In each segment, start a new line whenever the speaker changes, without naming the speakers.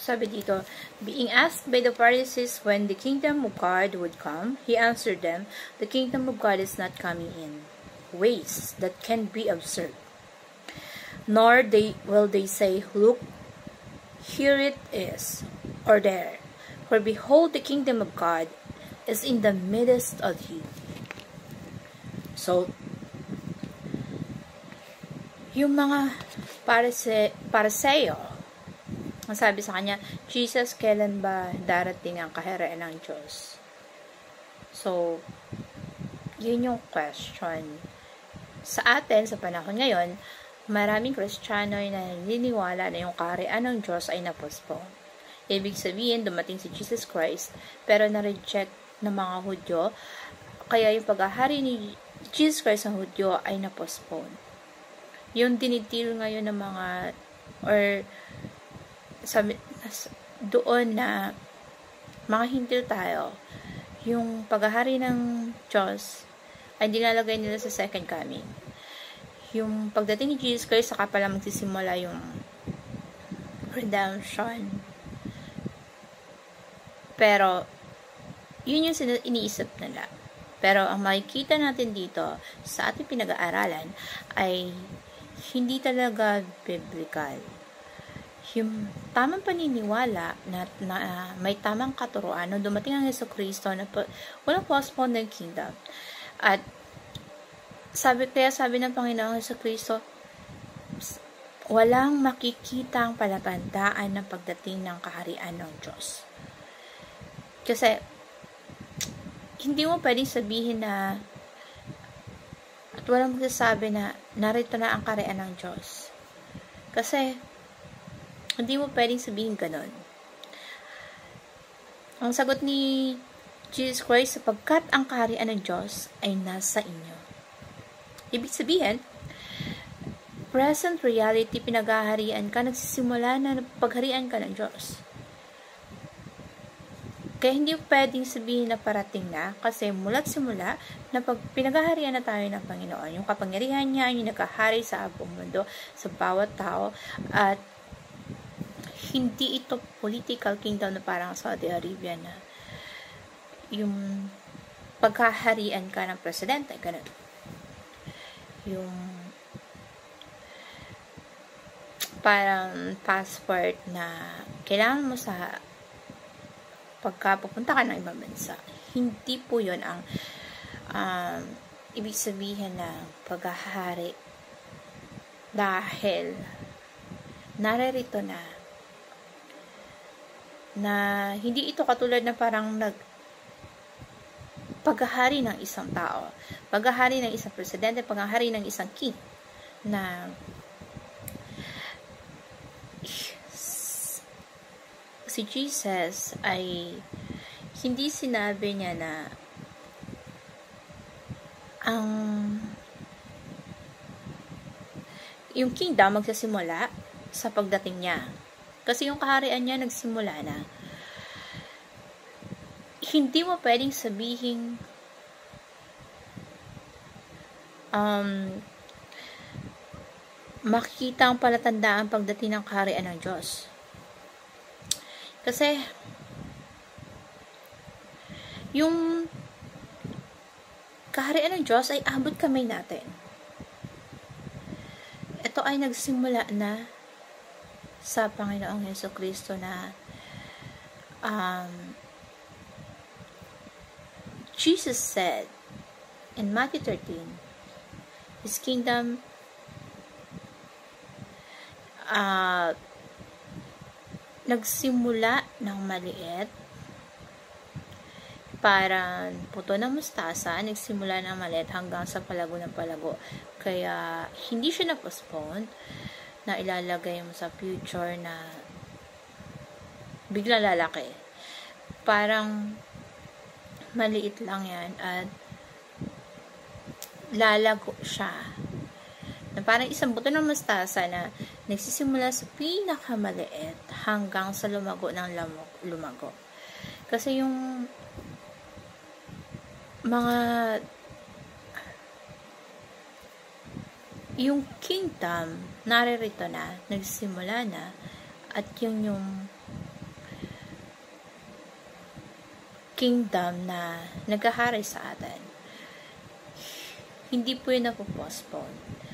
Sabi dito, being asked by the Pharisees when the kingdom of God would come, he answered them, the kingdom of God is not coming in ways that can be observed. Nor will they say, look, here it is, or there. For behold, the kingdom of God is in the midst of you. So, yung mga Pariseo, ang sabi sa kanya, Jesus, kailan ba darating ang kaharian ng Diyos? So, yun yung question. Sa atin, sa panahon ngayon, maraming Kristiyano na naniniwala na yung kaharian ng Diyos ay na-postpone. Ibig sabihin, dumating si Jesus Christ, pero na-reject ng mga Hudyo, kaya yung paghahari ni Jesus Christ ng Hudyo ay na-postpone. Yung dinitil ngayon ng mga, or doon na mga hintil tayo, yung paghahari ng Diyos ay dinalagay nila sa second coming. Yung pagdating ni Jesus Christ, saka pala magsisimula yung redemption. Pero, yun yung iniisip nila. Pero, ang makikita natin dito sa ating pinag-aaralan ay hindi talaga biblical. Yung tamang paniniwala na may tamang katuruan nung dumating ang Jesucristo na walang postpone ng kingdom. At kaya sabi ng Panginoong Jesucristo, walang makikitang palatandaan ng pagdating ng kaharian ng Diyos. Kasi hindi mo pwedeng sabihin na at walang magsasabi na narito na ang kaharian ng Diyos. Kasi hindi mo pwedeng sabihin ganon. Ang sagot ni Jesus Christ, sapagkat ang kaharian ng Diyos ay nasa inyo. Ibig sabihin, present reality, pinaghaharian ka, nagsisimula na pagharian ka ng Diyos. Kaya hindi pwedeng sabihin na parating na, kasi mula't simula na pinaghaharian na tayo ng Panginoon. Yung kapangyarihan niya, yung nakahari sa buong mundo, sa bawat tao, at hindi ito political kingdom na parang Saudi Arabia na yung pagkaharian ka ng presidente, ganun. Yung parang passport na kailangan mo sa pagkapupunta ka ng ibang bansa. Hindi po yun ang ibig sabihin ng paghahari, dahil naririto na hindi ito katulad na parang paghahari ng isang tao, paghahari ng isang presidente, paghahari ng isang king, na si Jesus ay hindi sinabi niya na yung kingdom magsasimula sa pagdating niya. Kasi yung kaharian niya nagsimula na. Hindi mo pwedeng sabihin makikita ang palatandaan pagdating ng kaharian ng Diyos. Kasi yung kaharian ng Diyos ay abot kamay natin. Ito ay nagsimula na sa Panginoong Jesucristo na Jesus said in Matthew 13, His kingdom nagsimula ng maliit, parang puto ng mustasa, nagsimula ng maliit hanggang sa palago ng palago. Kaya hindi siya na-postpone, na ilalagay mo sa future na bigla lalaki. Parang maliit lang yan at lalago siya. Na parang isang buto ng mustasa na nagsisimula sa pinakamaliit hanggang sa lumago ng lumago. Kasi yung kingdom naririto na, nagsimula na, at yung kingdom na naghahari sa atin. Hindi po yun napopostpone.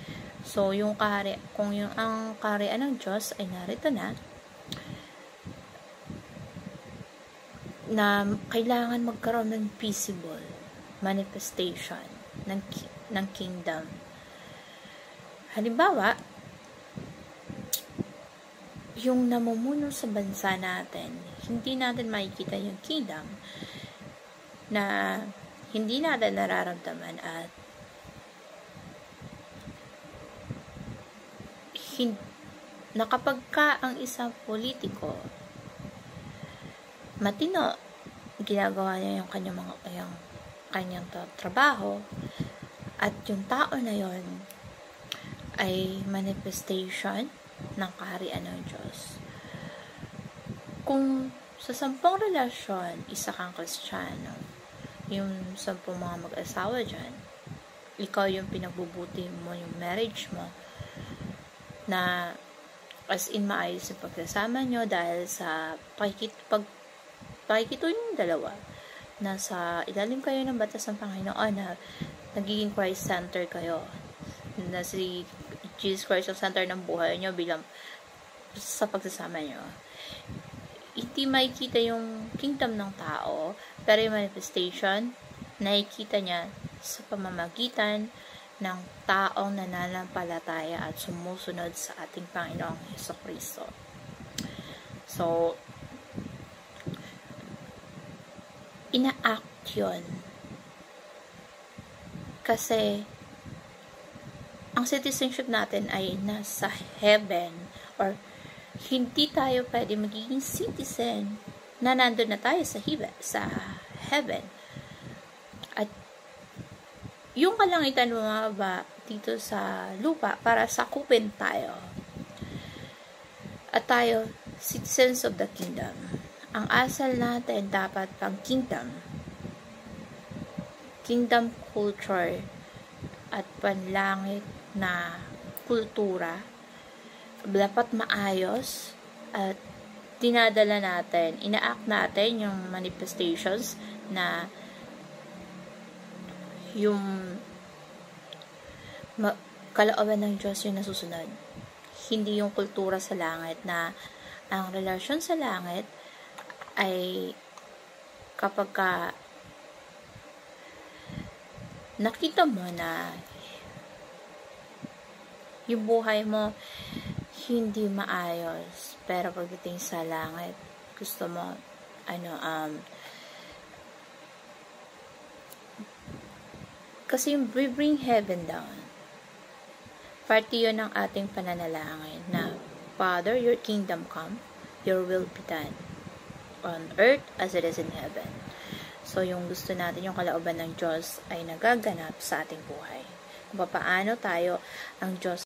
So, kung ang kaharian ng Diyos ay narito na kailangan magkaroon ng visible manifestation ng kingdom. Halimbawa, yung namumuno sa bansa natin, hindi natin makikita yung kingdom na hindi natin nararamdaman at na kapag ka ang isang politiko matino, ginagawa niya yung kanyang trabaho at yung tao na yon ay manifestation ng kaharian ng Diyos. Kung sa 10 relasyon, isa kang Kristiyano, yung 10 mga mag-asawa dyan, ikaw yung pinagbubuti mo yung marriage mo, na as in maayos yung pagsasama nyo dahil sa pakikito yung dalawa, nasa ilalim kayo ng batas ng Panginoon na nagiging Christ-center kayo, na si Jesus Christ ang center ng buhay nyo bilang sa pagsasama nyo. Hindi makikita yung kingdom ng tao, pero yung manifestation, nakikita niya sa pamamagitan ng taong nananampalataya at sumusunod sa ating Panginoong Hesukristo. So, ina-act yun. Kasi, ang citizenship natin ay nasa heaven, or hindi tayo pwede magiging citizen na nandun na tayo sa heaven. At yung kalangitan bumaba dito sa lupa para sakupin tayo. At tayo, citizens of the kingdom. Ang asal natin dapat pang kingdom culture at panlangit na kultura. Dapat maayos at dinadala natin, ina-act natin yung manifestations na yung kalooban ng Diyos yung nasusunod. Hindi yung kultura sa langit na ang relasyon sa langit ay kapag nakita mo na yung buhay mo hindi maayos, pero pagdating sa langit gusto mo kasi yung we bring heaven down. Parte yun ng ating pananalangin na, Father, your kingdom come, your will be done on earth as it is in heaven. So, yung gusto natin, yung kalooban ng Diyos ay nagaganap sa ating buhay. Kung paano tayo ang Diyos